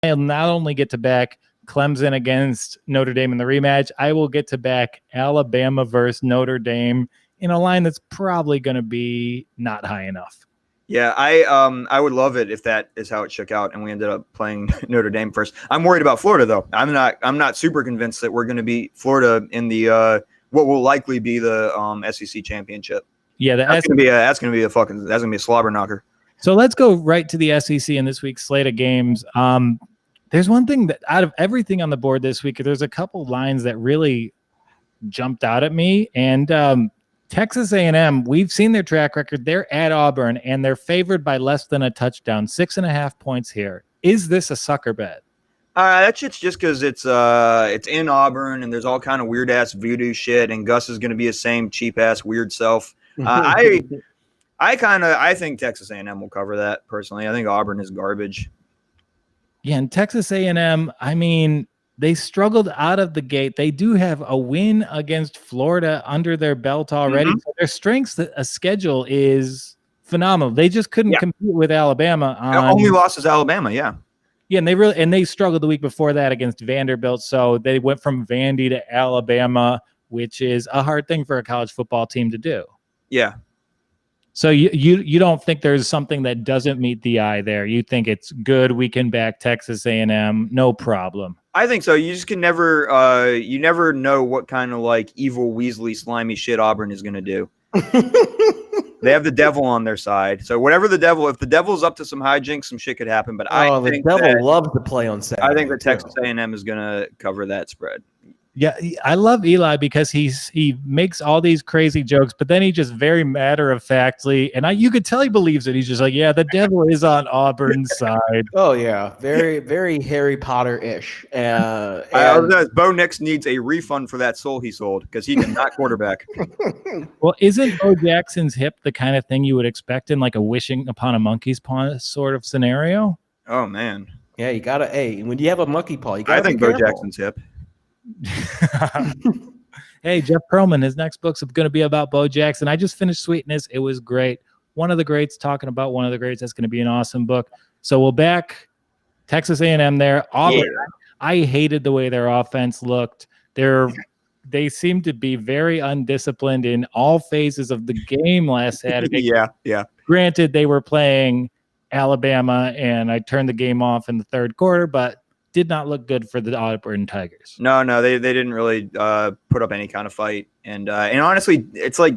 I'll not only get to back Clemson against Notre Dame in the rematch, I will get to back Alabama versus Notre Dame in a line that's probably going to be not high enough. Yeah, I would love it if that is how it shook out and we ended up playing Notre Dame first. I'm worried about Florida though. I'm not super convinced that we're going to beat Florida in the what will likely be the SEC championship. Yeah, that's going to be a slobber knocker. So let's go right to the SEC in this week's slate of games. There's one thing that out of everything on the board this week, there's a couple lines that really jumped out at me. And Texas A&M, we've seen their track record. They're at Auburn, and they're favored by less than a touchdown, 6.5 points here. Is this a sucker bet? That shit's just because it's in Auburn, and there's all kind of weird-ass voodoo shit, and Gus is going to be his same cheap-ass weird self. I think Texas A&M will cover that, personally. I think Auburn is garbage. Yeah, and Texas A&M, I mean, they struggled out of the gate. They do have a win against Florida under their belt already. Mm-hmm. So their strengths schedule is phenomenal. They just couldn't compete with Alabama. Only loss is Alabama, yeah. Yeah, and they struggled the week before that against Vanderbilt. So they went from Vandy to Alabama, which is a hard thing for a college football team to do. Yeah. So you don't think there's something that doesn't meet the eye there? You think it's good? We can back Texas A&M, no problem. I think so. You just can never, you never know what kind of like evil Weasley slimy shit Auburn is going to do. They have the devil on their side, so whatever if the devil's up to some hijinks, some shit could happen. But I think the devil loves to play on Saturday. I think that Texas A&M is going to cover that spread. Yeah, I love Eli because he makes all these crazy jokes, but then he just very matter-of-factly, and you could tell he believes it. He's just like, yeah, the devil is on Auburn's side. Oh, yeah. Very, very Harry Potter-ish. Bo Nix needs a refund for that soul he sold because he did not quarterback. Well, isn't Bo Jackson's hip the kind of thing you would expect in like a wishing upon a monkey's paw sort of scenario? Oh, man. Yeah, you got to, when you have a monkey paw, you got to I think Bo Jackson's hip. Hey, Jeff Pearlman, his next book's going to be about Bo Jackson. I just finished Sweetness. It was great. One of the greats talking about one of the greats. That's going to be an awesome book. So we'll back Texas A&M there. Auburn, yeah. I hated the way their offense looked. They seemed to be very undisciplined in all phases of the game last Saturday. Yeah. Granted, they were playing Alabama, and I turned the game off in the third quarter, but did not look good for the Auburn Tigers. No, they didn't really put up any kind of fight, and honestly, it's like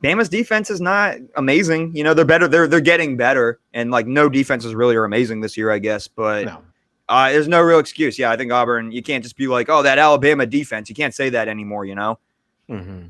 Bama's defense is not amazing. You know, they're better. They're getting better, and like no defenses really are amazing this year, I guess. But there's no real excuse. Yeah, I think Auburn. You can't just be like, oh, that Alabama defense. You can't say that anymore. You know. Mm-hmm.